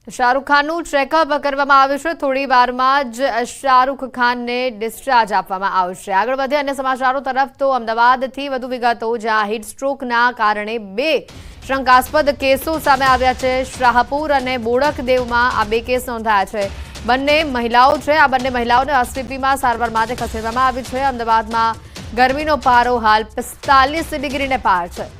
Shahrukh ખાનનું checkup કરવામાં આવ્યું છે। થોડી વારમાં જ શાહરૂખ ખાનને ડિસ્ચાર્જ આપવામાં આવશે। આગળ વધે અન્ય સમાચારો તરફ તો અમદાવાદથી વધુ વિગતો, જ્યાં હીટ સ્ટ્રોકના કારણે 2 શંકાસ્પદ કેસો સામે આવ્યા છે। શાહપુર અને બોડકદેવમાં આ 2 કેસ નોંધાયા છે। બંને મહિલાઓ છે। આ બંને મહિલાઓને એસસીપીમાં સારવાર માટે ખસેડવામાં આવી છે। અમદાવાદમાં ગરમીનો પારો હાલ 45 ડિગ્રીને પાર છે।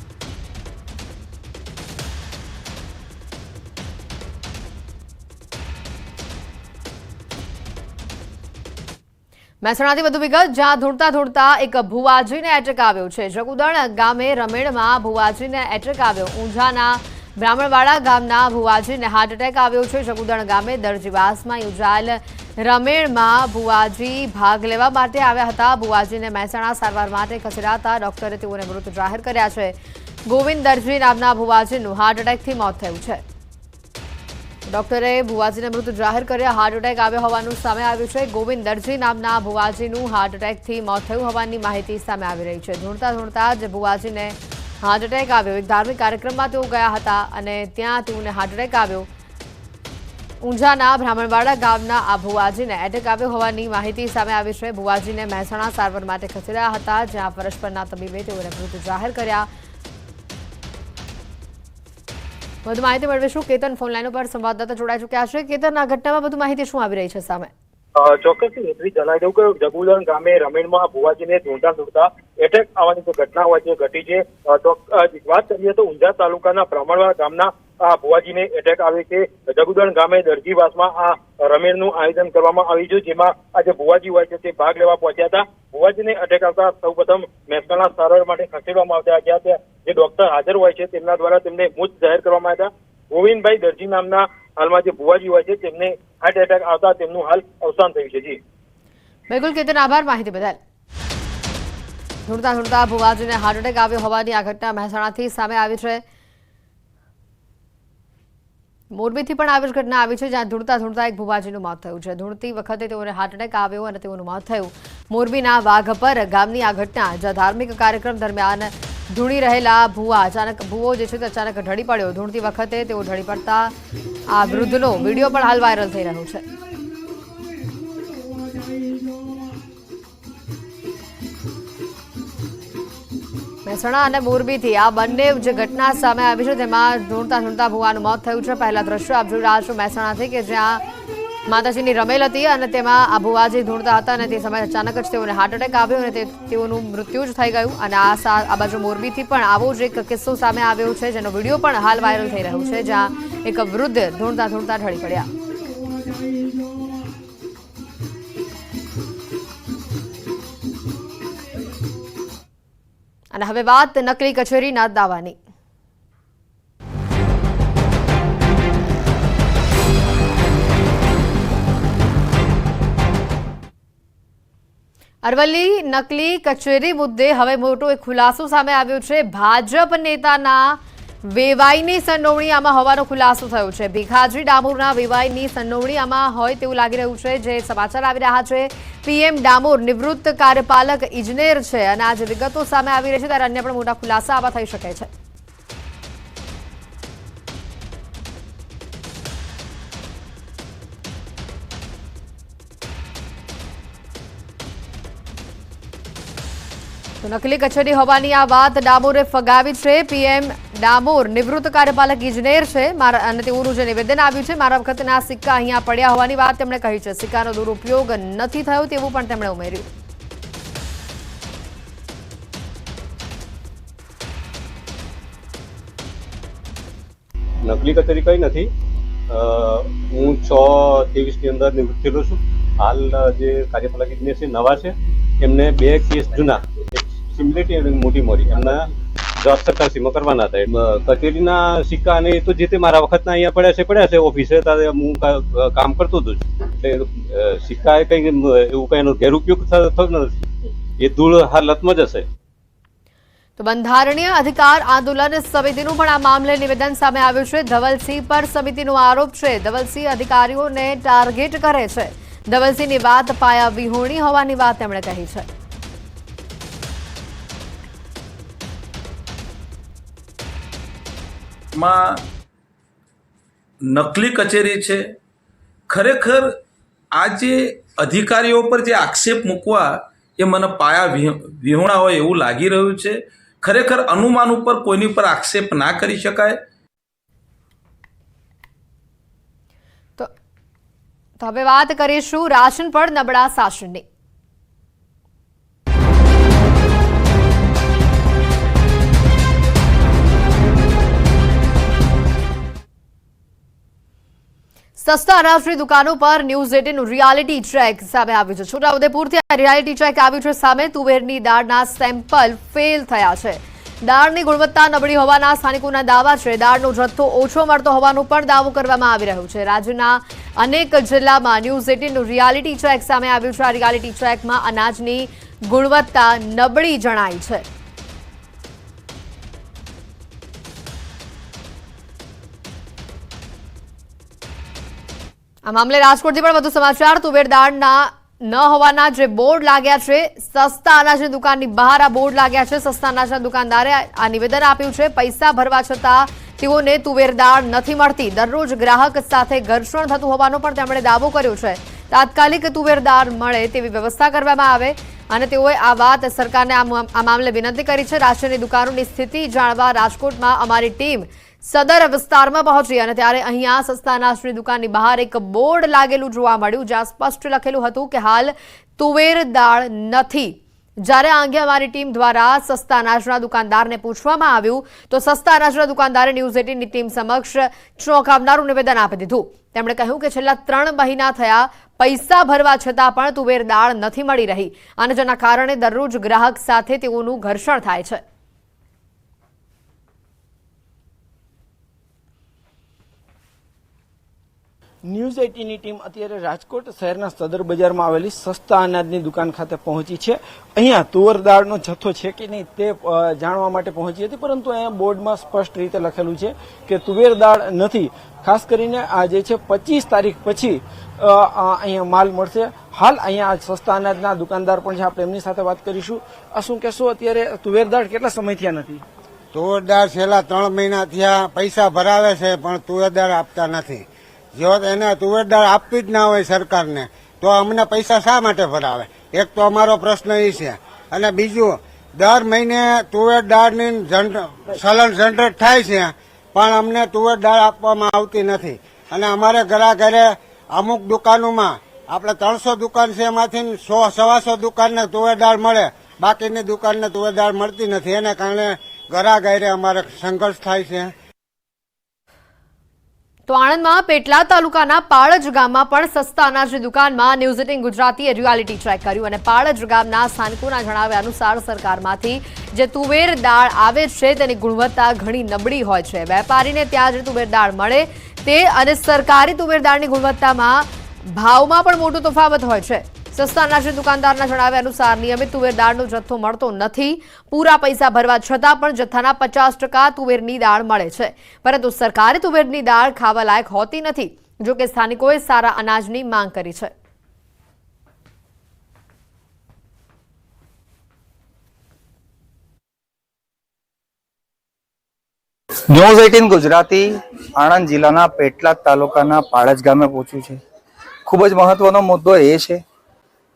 મહેસાણાથી વધુ વિગત, જ્યાં ધૂળતા એક ભુવાજીને એટેક આવ્યો છે। જગુદણ ગામે રમેણમાં ભુવાજીને એટેક આવ્યો। ઊંઝાના બ્રાહ્મણવાડા ગામના ભુવાજીને હાર્ટ એટેક આવ્યો છે। જગુદણ ગામે દરજીવાસમાં યોજાયેલ રમેણમાં ભુવાજી ભાગ લેવા માટે આવ્યા હતા। ભુવાજીને મહેસાણા સારવાર માટે ખસેડાતા ડોક્ટરે તેઓને મૃત જાહેર કર્યા છે। ગોવિંદ દરજી નામના ભુવાજીનું હાર્ટ એટેકથી મોત થયું છે। ડોક્ટરે ભુવાજીને મૃત જાહેર કર્યા। હાર્ટ એટેક આવ્યો હોવાનું સામે આવ્યું છે। ગોવિંદ દરજી નામના ભુવાજીનું હાર્ટ એટેકથી મોત થયું હોવાની માહિતી સામે આવી રહી છે। ધૂળતા જ ભુવાજીને હાર્ટ એટેક આવ્યો। એક ધાર્મિક કાર્યક્રમમાં તેઓ ગયા હતા અને ત્યાં તેઓને હાર્ટ એટેક આવ્યો। ઊંઝાના બ્રાહ્મણવાડા ગામના આ ભુવાજીને એટેક આવ્યો હોવાની માહિતી સામે આવી છે। ભુવાજીને મહેસાણા સારવાર માટે ખસેડ્યા હતા, જ્યાં ફરજ પરના તબીબે તેઓને મૃત જાહેર કર્યા। વધુ માહિતી મેળવીશું। કેતન ફોન લાઈન પર સંવાદદાતા જોડાઈ ચૂક્યા છે। કેતન, આ ઘટનામાં વધુ માહિતી શું આવી રહી છે સામે? ચોક્કસથી એટલી જણાવી દઉં કે જગુદણ ગામે રમેણમાં ભુવાજીને ધૂળતા એટેક આવવાની જે ઘટના હોય છે ઘટી છે। તો વાત કરીએ તો ઊંઝા તાલુકાના બ્રાહ્મણવાડા ગામના આ ભુવાજીને એટેક આવે છે। જગુદણ ગામે દરજીવાસમાં આ રમેણનું આયોજન કરવામાં આવ્યું છે, જેમાં આ જે ભુવાજી હોય છે તે ભાગ લેવા પહોંચ્યા હતા। ભુવાજીને એટેક આવતા સૌપ્રથમ મહેસાણા સારવાર માટે ખસેડવામાં આવ્યા, જ્યાં જે ડોક્ટર હાજર હોય છે તેમના દ્વારા તેમને મૃત જાહેર કરવામાં આવ્યા હતા। ગોવિંદભાઈ દરજી નામના હાલમાં જે ભુવાજી હોય છે તેમને હાર્ટ એટેક આવતા તેમનું હાલ અવસાન થયું છે। જી બિલકુલ કેતન, આભાર માહિતી બદલ। ધૂળતા ભુવાજીને હાર્ટ એટેક આવ્યો હોવાની આ ઘટના મહેસાણાથી સામે આવી છે। મોરબીથી પણ આવી જ ઘટના આવી છે, જ્યાં ધૂળતા એક ભુવાજીનું મોત થયું છે। ધૂળતી વખતે તેઓને હાર્ટ એટેક આવ્યો અને તેઓનું મોત થયું। મોરબીના વાઘપર ગામની આ ઘટના, જ્યાં ધાર્મિક કાર્યક્રમ દરમિયાન ધૂણી રહેલા ભુવો જે છે તે અચાનક ઢળી પડ્યો। ધૂળતી વખતે તેઓ ઢળી પડતા આ વૃદ્ધનો વિડીયો પણ હાલ વાયરલ થઈ રહ્યો છે। મહેસાણા અને મોરબીથી આ બંને જે ઘટના સામે આવી છે તેમાં ધૂળતા ભુવાનું મોત થયું છે। પહેલા દ્રશ્યો આપ જોઈ રહ્યા છો મહેસાણાથી, કે જ્યાં માતાજીની રમેલ હતી અને તેમાં આ ભુવાજી ધૂળતા હતા અને તે સમયે અચાનક જ તેઓને હાર્ટ એટેક આવ્યો અને તેઓનું મૃત્યુ જ થઈ ગયું। અને આ બાજુ મોરબીથી પણ આવો જ એક કિસ્સો સામે આવ્યો છે, જેનો વિડીયો પણ હાલ વાયરલ થઈ રહ્યો છે, જ્યાં એક વૃદ્ધ ધૂળતા ઢળી પડ્યા। અને હવે વાત નકલી કચેરીના દાવાની। અરવલ્લી નકલી કચેરી મુદ્દે હવે મોટો એક ખુલાસો સામે આવ્યો છે। ભાજપ નેતાના વેવાઈની સંડોવણી આમાં હોવાનો ખુલાસો થયો છે। ભીખાજી ડામોરના વેવાઈની સંડોવણી આમાં હોય તેવું લાગી રહ્યું છે। જે સમાચાર આવી રહ્યા છે, પીએમ ડામોર નિવૃત્ત કાર્યપાલક ઇજનેર છે અને આ જે વિગતો સામે આવી રહી છે ત્યારે અન્ય પણ મોટા ખુલાસા આવા થઈ શકે છે। તો નકલી કચેરી હોવાની આ વાત ડામોરે ફગાવી છે। પીએમ ડામોર નિવૃત્ત કાર્યપાલક ઇજનેર છે અને તેઓનું જે નિવેદન આવ્યું છે, મારા વખતના સિક્કા અહીંયા પડ્યા હોવાની વાત તેમણે કહી છે। સિક્કાનો દુરુપયોગ નથી થયો તેવું પણ તેમણે ઉમેર્યું। નકલી કચેરી કઈ નથી। હું 6/23 ની અંદર નિવૃત્ત થયેલો છું। હાલ જે કાર્યપાલક ઇજનેર છે નવા છે, એમને 2 કેસ જૂના, સિમ્યુલેટી અને મોટી મોરી એમના 10% કરવાના હતા। કચેરીના સિક્કા અને એ તો જે તે મારા વખતના અહીંયા પડ્યા છે ઓફિસે, ત્યારે હું કામ કરતો હતો, એટલે સિક્કા કઈ એવું કઈ એનો ગેરઉપયોગ થતો નથી। એ ધૂળ હાલતમાં જ હશે। તો બંધારણીય અધિકાર આંદોલન સમિતિનું પણ આ મામલે નિવેદન સામે આવ્યું છે। ધવલસિંહ પર સમિતિનો આરોપ છે। ધવલસિંહ અધિકારીઓને ટાર્ગેટ કરે છે। ધવલસિંહની વાત પાયા વિહોણી હોવાની વાત તેમણે કહી છે। માં નકલી કચેરી છે. ખરેખર આ જે અધિકારીઓ પર જે આક્ષેપ મૂકવા એ મને પાયા વિહોણા હોય એવું લાગી રહ્યું છે. ખરેખર અનુમાન ઉપર કોઈની પર આક્ષેપ ના કરી શકાય. તો હવે વાત કરીશું રાશન પર નબળા શાસનની. સસ્તા અનાજની દુકાનો પર ન્યૂઝ 18 રિયાલિટી ચેક સામે આવ્યું છે. છોટાઉદેપુરથી આ રિયાલિટી ચેક આવ્યું છે સામે. તુવેરની દાળના સેમ્પલ ફેલ થયા છે. દાળની ગુણવત્તા નબળી હોવાના સ્થાનિકોના દાવા છે. દાળનો જથ્થો ઓછો મળતો હોવાનો પણ દાવો કરવામાં આવી રહ્યો છે. રાજ્યના અનેક જિલ્લામાં ન્યૂઝ 18 રિયાલિટી ચેક સામે આવ્યું છે. આ રિયાલિટી ચેકમાં અનાજની ગુણવત્તા નબળી જણાઈ છે. આ મામલે રાજકોટથી પણ વધુ સમાચાર. તુવેર દાળના ન હોવાના જે બોર્ડ લાગ્યા છે, સસ્તા અનાજની દુકાનની બહાર આ બોર્ડ લાગ્યા છે. સસ્તા અનાજના દુકાનદારે આ નિવેદન આપ્યું છે. પૈસા ભરવા છતાં તેઓને તુવેર દાળ નથી મળતી. દરરોજ ગ્રાહક સાથે ઘર્ષણ થતું હોવાનો પણ તેમણે દાવો કર્યો છે. તાત્કાલિક તુવેર દાળ મળે તેવી વ્યવસ્થા કરવામાં આવે અને તેઓએ આ વાત સરકારને આ મામલે વિનંતી કરી છે. રાશનની દુકાનોની સ્થિતિ જાણવા રાજકોટમાં અમારી ટીમ સદર વિસ્તારમાં પહોંચી અને ત્યારે અહીંયા સસ્તા અનાજની દુકાનની બહાર એક બોર્ડ લાગેલું જોવા મળ્યું, જ્યાં સ્પષ્ટ લખેલું હતું કે હાલ તુવેર દાળ નથી. જ્યારે આ અંગે અમારી ટીમ દ્વારા સસ્તા અનાજના દુકાનદારને પૂછવામાં આવ્યું તો સસ્તા અનાજના દુકાનદારે ન્યૂઝ 18ની ટીમ સમક્ષ ચોંકાવનારું નિવેદન આપી દીધું. તેમણે કહ્યું કે છેલ્લા 3 મહિના થયા પૈસા ભરવા છતાં પણ તુવેર દાળ નથી મળી રહી અને જેના કારણે દરરોજ ગ્રાહક સાથે તેઓનું ઘર્ષણ થાય છે. ન્યૂઝ 18ની ટીમ અત્યારે રાજકોટ શહેરના સદર બજારમાં આવેલી સસ્તા અનાજની દુકાન ખાતે પહોંચી છે. અહીંયા તુવર દાળનો જથ્થો છે કે નહીં તે જાણવા માટે પહોંચી હતી, પરંતુ અહીંયા બોર્ડમાં સ્પષ્ટ રીતે લખેલું છે કે તુવેર દાળ નથી. ખાસ કરીને આ જે છે 25 તારીખ પછી અહીંયા માલ મળશે. હાલ અહીંયા સસ્તા અનાજના દુકાનદાર પણ છે, આપણે એમની સાથે વાત કરીશું. આ શું કહેશો, અત્યારે તુવેર દાળ કેટલા સમય થયા નથી? તુવેર દાળ છેલ્લા 3 મહિના થયા પૈસા ભરાવે છે પણ તુવેર દાળ આપતા નથી. જો એને તુવેર દાળ આપવી જ ના હોય સરકારને તો અમને પૈસા શા માટે ભરાવે? એક તો અમારો પ્રશ્ન એ છે. અને બીજું, દર મહિને તુવેર દાળની ચલણ જનરેટ થાય છે પણ અમને તુવેર દાળ આપવામાં આવતી નથી. અને અમારે ઘરે અમુક દુકાનોમાં આપણે 300 દુકાન છે, એમાંથી 100-125 દુકાનને તુવેર દાળ મળે, બાકીની દુકાનને તુવેર દાળ મળતી નથી. એને કારણે ઘરે અમારે સંઘર્ષ થાય છે. તો આણંદમાં પેટલાદ તાલુકાના પાળજ ગામમાં પણ સસ્તા અનાજની દુકાનમાં ન્યૂઝ 18 ગુજરાતીએ રિયાલિટી ચેક કર્યું અને પાળજ ગામના સ્થાનિકોના જણાવ્યા અનુસાર સરકારમાંથી જે તુવેર દાળ આવે છે તેની ગુણવત્તા ઘણી નબળી હોય છે. વેપારીને ત્યાં જે તુવેર દાળ મળે તે અને સરકારી તુવેર દાળની ગુણવત્તામાં ભાવમાં પણ મોટો તફાવત હોય છે. સસ્તા અનાજની દુકાનદારના જણાવ્યા અનુસાર નિયમિત તુવેર દાળનો જથ્થો મળતો નથી. પૂરા પૈસા ભરવા છતાં પણ જથ્થાના 50% તુવેરની દાળ મળે છે, પરંતુ સરકારી તુવેરની દાળ ખાવા લાયક હોતી નથી. જો કે સ્થાનિકોએ સારા અનાજની માંગ કરી છે. ન્યૂઝ 18 ગુજરાતી આણંદ જિલ્લાના પેટલાદ તાલુકાના પાળજ ગામે પહોંચ્યું છે. ખૂબ જ મહત્વનો મુદ્દો એ છે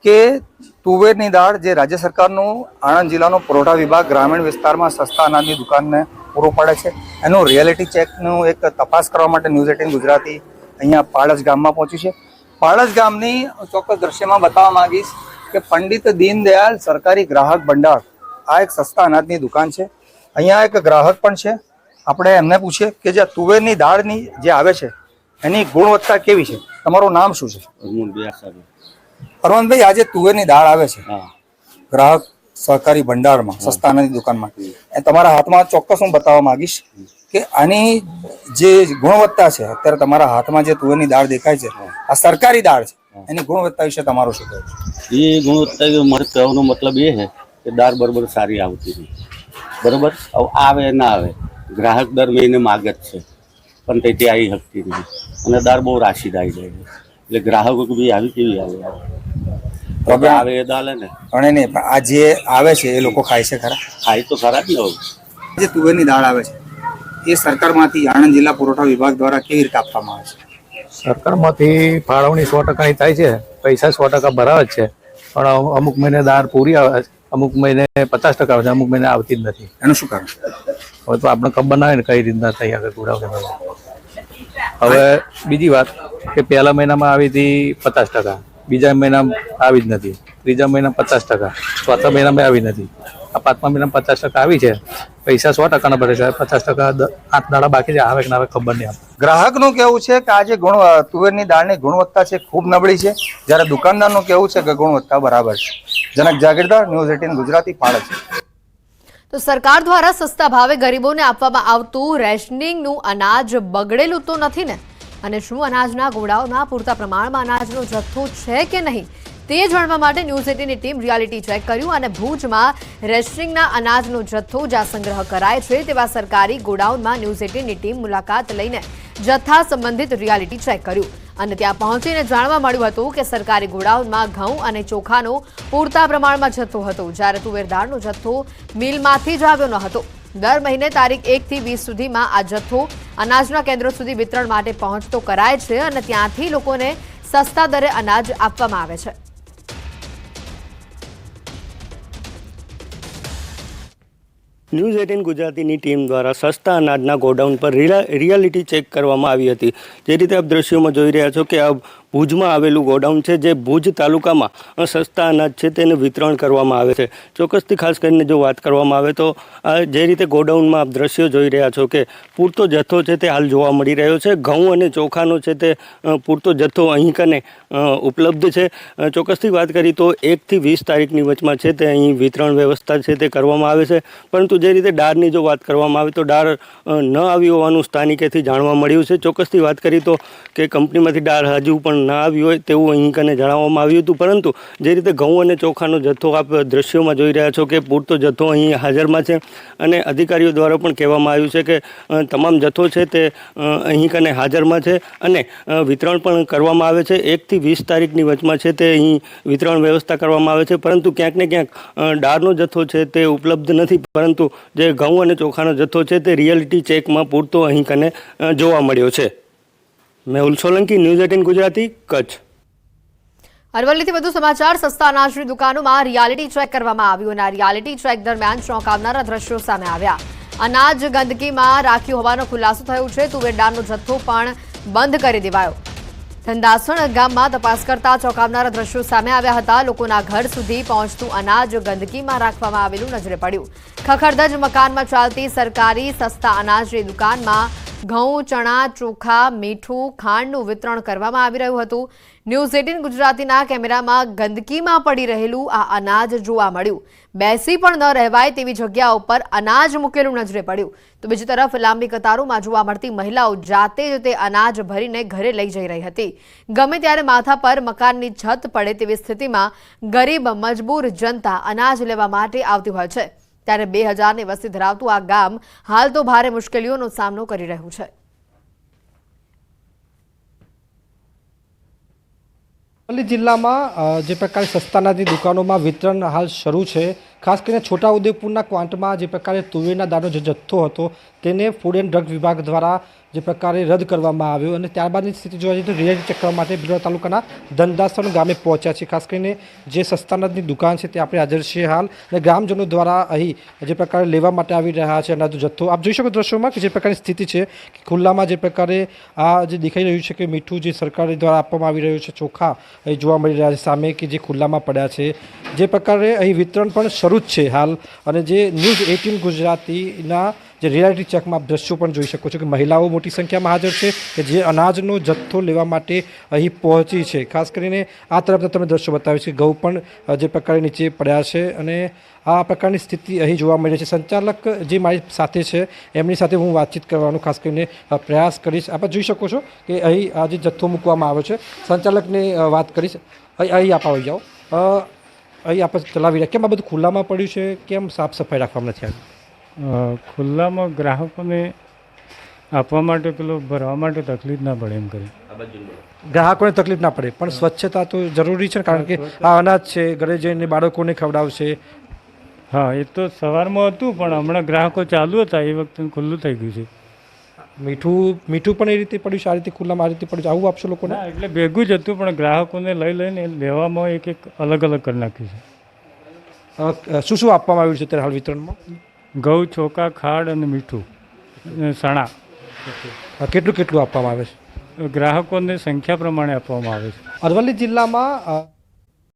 કે તુવેરની દાળ જે રાજ્ય સરકારનું આણંદ જિલ્લાનો પુરવઠા વિભાગ ગ્રામીણ વિસ્તારમાં સસ્તા અનાજની દુકાનને પૂરો પાડે છે, એનું રિયાલિટી ચેકનું એક તપાસ કરવા માટે ન્યૂઝ 18 ગુજરાતી અહીંયા પાળજ ગામમાં પહોંચ્યું છે. પાળજ ગામની ચોક્કસ દ્રશ્યમાં બતાવવા માંગીશ કે પંડિત દીનદયાળ સરકારી ગ્રાહક ભંડાર આ એક સસ્તા અનાજની દુકાન છે. અહીંયા એક ગ્રાહક પણ છે, આપણે એમને પૂછીએ કે જે તુવેરની દાળની જે આવે છે એની ગુણવત્તા કેવી છે. તમારું નામ શું છે? અરવંતભાઈ, આજે તુવેરની દાળ આવે છે ગ્રાહક સહકારી ભંડારમાં સસ્તા અનાજની દુકાનમાં, એ તમારા હાથમાં ચોક્કસ હું બતાવવા માંગીશ કે આની જે ગુણવત્તા છે, અત્યારે તમારા હાથમાં જે તુવેરની દાળ દેખાય છે આ સરકારી દાળ છે, એની ગુણવત્તા વિશે તમારું શું કહેવું? એ ગુણવત્તા મારે કહેવાનો મતલબ એ છે કે દાળ બરોબર સારી આવતી નહીં. બરોબર, હવે આવે ના આવે, ગ્રાહક દર મહિને માગે જ છે પણ તેથી આવી શકતી નહીં અને દાળ બહુ રાશિદ આવી જાય છે. એટલે ગ્રાહકો બી આવી કેવી આવે આવે એ દાળ ને અને નહીં, પણ આ જે આવે છે એ લોકો ખાય છે ખરા? ખાય તો ખરા જ ને. જે તુવેરની દાળ આવે છે એ સરકારમાંથી આણંદ જિલ્લા પુરવઠા વિભાગ દ્વારા કેવી રીતે આપવામાં આવે છે? સરકારમાંથી ફાળવણી 100%ની થાય છે, પૈસા 100% ભરાવે જ છે, પણ અમુક મહિને દાળ પૂરી આવે છે, અમુક મહિને 50% આવે છે, અમુક મહિને આવતી જ નથી. એનું શું કારણ? હવે તો આપણે ખબર ના હોય ને કઈ રીતના થઈ આગળ પુરાવે. હવે બીજી વાત કે પહેલા મહિનામાં આવી હતી 50%, બીજા મહિનામાં આવી જ નથી, ત્રીજા મહિનામાં 50%, ચોથા મહિનામાં આવી નથી, આ પાંચમા મહિનામાં 50% આવી છે. પૈસા 100%ના ભરે છે, 50% 8 દાડા બાકી છે, આવે કે ના આવે ખબર નહીં. ગ્રાહકનું કહેવું છે કે આ જે તુવેરની દાળની ગુણવત્તા છે ખૂબ નબળી છે, જ્યારે દુકાનદારનું કહેવું છે કે ગુણવત્તા બરાબર છે. જનક જાગીરદાર, ન્યૂઝ 18 ગુજરાતી, પાળજ. તો સરકાર દ્વારા સસ્તા ભાવે ગરીબોને આપવામાં આવતું રેશનિંગનું અનાજ બગડેલું તો નથી ને? અને શું અનાજના ગોડાઉનમાં પૂરતા પ્રમાણમાં અનાજનો જથ્થો છે કે નહીં તે જાણવા માટે ન્યૂઝ 18ની ટીમ રિયાલિટી ચેક કર્યું અને ભુજમાં રેશનિંગના અનાજનો જથ્થો જ્યાં સંગ્રહ કરાય છે તેવા સરકારી ગોડાઉનમાં ન્યૂઝ 18ની ટીમ મુલાકાત લઈને જથ્થા સંબંધિત રિયાલિટી ચેક કર્યું અને ત્યાં પહોંચીને જાણવા મળ્યું હતું કે સરકારી ગોડાઉનમાં ઘઉં અને ચોખાનો પૂરતા પ્રમાણમાં જથ્થો હતો, જ્યારે તુવેર દાળનો જથ્થો મિલમાંથી જ આવ્યો ન હતો. દર મહિને તારીખ 1 થી 20 સુધીમાં આ જથ્થો અનાજના કેન્દ્રો સુધી વિતરણ માટે પહોંચતો કરાય છે અને ત્યાંથી લોકોને સસ્તા દરે અનાજ આપવામાં આવે છે. ન્યૂઝ 18 ગુજરાતીની ટીમ દ્વારા સસ્તા અનાજના ગોડાઉન પર રિયાલિટી ચેક કરવામાં આવી હતી. જે રીતે આપ દ્રશ્યોમાં જોઈ રહ્યા છો કે આ ભુજમાં આવેલું ગોડાઉન છે, જે ભુજ તાલુકામાં સસ્તા અનાજ છે તેને વિતરણ કરવામાં આવે છે. ચોક્કસથી ખાસ કરીને જો વાત કરવામાં આવે તો જે રીતે ગોડાઉનમાં આપ દ્રશ્યો જોઈ રહ્યા છો કે પૂરતો જથ્થો છે તે હાલ જોવા મળી રહ્યો છે. ઘઉં અને ચોખાનો છે તે પૂરતો જથ્થો અહીં કને ઉપલબ્ધ છે. ચોક્કસથી વાત કરી તો 1 થી 20 તારીખની વચમાં છે તે અહીં વિતરણ વ્યવસ્થા છે તે કરવામાં આવે છે, પરંતુ જે રીતે દાળની જો વાત કરવામાં આવે તો દાળ ન આવી હોવાનું સ્થાનિકેથી જાણવા મળ્યું છે. ચોક્કસથી વાત કરી તો કે કંપનીમાંથી દાળ હજુ પણ ના આવી હોય તેવું અહીં કને જણાવવામાં આવ્યું હતું, પરંતુ જે રીતે ઘઉં અને ચોખાનો જથ્થો આપ દ્રશ્યોમાં જોઈ રહ્યા છો કે પૂરતો જથ્થો અહીં હાજરમાં છે અને અધિકારીઓ દ્વારા પણ કહેવામાં આવ્યું છે કે તમામ જથ્થો છે તે અહીં કને હાજરમાં છે અને વિતરણ પણ કરવામાં આવે છે. 1 થી 20 તારીખની વચમાં છે તે અહીં વિતરણ વ્યવસ્થા કરવામાં આવે છે, પરંતુ ક્યાંક ને ક્યાંક દાળનો જથ્થો છે તે ઉપલબ્ધ નથી, પરંતુ જે ઘઉં અને ચોખાનો જથ્થો છે તે રિયાલિટી ચેકમાં પૂરતો અહીં કને જોવા મળ્યો છે. મેહુલ સોલંકી, ન્યૂઝ 18 ગુજરાતી, કચ્છ. અરવલ્લીથી વધુ સમાચાર. સસ્તા અનાજની દુકાનોમાં રિયાલિટી ચેક કરવામાં આવ્યું અને આ રિયાલિટી ચેક દરમિયાન ચોંકાવનારા દ્રશ્યો સામે આવ્યા. અનાજ ગંદકીમાં રાખ્યું હોવાનો ખુલાસો થયો છે. તુવેર દાળનો જથ્થો પણ બંધ કરી દેવાયો. ધંધાસણ ગામમાં તપાસ કરતા ચોંકાવનારા દ્રશ્યો સામે આવ્યા હતા. લોકોના ઘર સુધી પહોંચતું અનાજ ગંદકીમાં રાખવામાં આવેલું નજરે પડ્યું. ખખડધજ મકાનમાં ચાલતી સરકારી સસ્તા અનાજની દુકાનમાં ઘઉં, ચણા, ચોખા, મીઠું, ખાંડનું વિતરણ કરવામાં આવી રહ્યું હતું. ન્યૂઝ 18 ગુજરાતીના કેમેરામાં ગંદકીમાં પડી રહેલું આ અનાજ જોવા મળ્યું. બેસી પણ ન રહેવાય તેવી જગ્યાઓ પર અનાજ મૂકેલું નજરે પડ્યું. તો બીજી તરફ લાંબી કતારોમાં જોવા મળતી મહિલાઓ જાતે જ તે અનાજ ભરીને ઘરે લઈ જઈ રહી હતી. ગમે ત્યારે માથા પર મકાનની છત પડે તેવી સ્થિતિમાં ગરીબ મજબૂર જનતા અનાજ લેવા માટે આવતી હોય છે. ત્યારે 2000ની વસ્તી ધરાવતું આ ગામ હાલ તો ભારે મુશ્કેલીઓનો સામનો કરી રહ્યું છે. અરવલ્લી જિલ્લામાં જે પ્રકારે સસ્તા અનાજની દુકાનોમાં વિતરણ હાલ શરૂ છે. ખાસ કરીને છોટાઉદેપુરના ક્વાંટમાં જે પ્રકારે તુવેરના દાળનો જે જથ્થો હતો તેને ફૂડ એન્ડ ડ્રગ વિભાગ દ્વારા જે પ્રકારે રદ કરવામાં આવ્યો અને ત્યારબાદની સ્થિતિ જોવા જઈએ તો રિયાલિટી ચેક કરવા માટે બિલોડા તાલુકાના ધંધાસણ ગામે પહોંચ્યા છે. ખાસ કરીને જે સસ્તા અનાજની દુકાન છે તે આપણે હાજર છીએ હાલ અને ગ્રામજનો દ્વારા અહીં જે પ્રકારે લેવા માટે આવી રહ્યા છે અનાજનો જથ્થો. આપ જોઈ શકો દ્રશ્યોમાં કે જે પ્રકારની સ્થિતિ છે કે ખુલ્લામાં જે પ્રકારે આ જે દેખાઈ રહ્યું છે કે મીઠું જે સરકાર દ્વારા આપવામાં આવી રહ્યું છે, ચોખા અહીં જોવા મળી રહ્યા છે સામે કે જે ખુલ્લામાં પડ્યા છે. જે પ્રકારે અહીં વિતરણ પણ શરૂ જ છે હાલ. અને જે ન્યૂઝ 18 ગુજરાતીના જે રિયાલિટી ચેકમાં આપ દ્રશ્યો પણ જોઈ શકો છો કે મહિલાઓ મોટી સંખ્યામાં હાજર છે કે જે અનાજનો જથ્થો લેવા માટે અહીં પહોંચી છે. ખાસ કરીને આ તરફના તમે દ્રશ્યો બતાવ્યું છે કે ઘઉં પણ જે પ્રકારે નીચે પડ્યા છે અને આ પ્રકારની સ્થિતિ અહીં જોવા મળી છે. સંચાલક જે મારી સાથે છે એમની સાથે હું વાતચીત કરવાનો ખાસ કરીને પ્રયાસ કરીશ. આપ જોઈ શકો છો કે અહીં આ જે જથ્થો મૂકવામાં આવ્યો છે, સંચાલકને વાત કરીશ. અહીં આપ આવી જાઓ. અહીં આપણે ચલાવી રહ્યા, કેમ આ બધું ખુલ્લામાં પડ્યું છે, કેમ સાફ સફાઈ રાખવામાં નથી આવી? ખુલ્લામાં ગ્રાહકોને આપવા માટે પેલો ભરવા માટે તકલીફ ના પડે એમ કરી. ગ્રાહકોને તકલીફ ના પડે, પણ સ્વચ્છતા તો જરૂરી છે કારણ કે આ અનાજ છે ઘરે જઈને બાળકોને ખવડાવશે. હા, એ તો સવારમાં હતું પણ હમણાં ગ્રાહકો ચાલુ હતા એ વખતે ખુલ્લું થઈ ગયું છે. મીઠું પણ એ રીતે પડ્યું છે, આ રીતે ખુલ્લામાં આ રીતે પડ્યું છે, આવું આપશો લોકોને? ના, એટલે ભેગું જ હતું, પણ ગ્રાહકોને લઈને લેવામાં એક અલગ અલગ કરી નાખ્યું છે. શું શું આપવામાં આવ્યું છે અત્યારે હાલ વિતરણમાં? ઘઉં, ચોખા, ખાંડ અને મીઠું, ચણા. કેટલું આપવામાં આવે છે? ગ્રાહકોને સંખ્યા પ્રમાણે આપવામાં આવે છે. અરવલ્લી જિલ્લામાં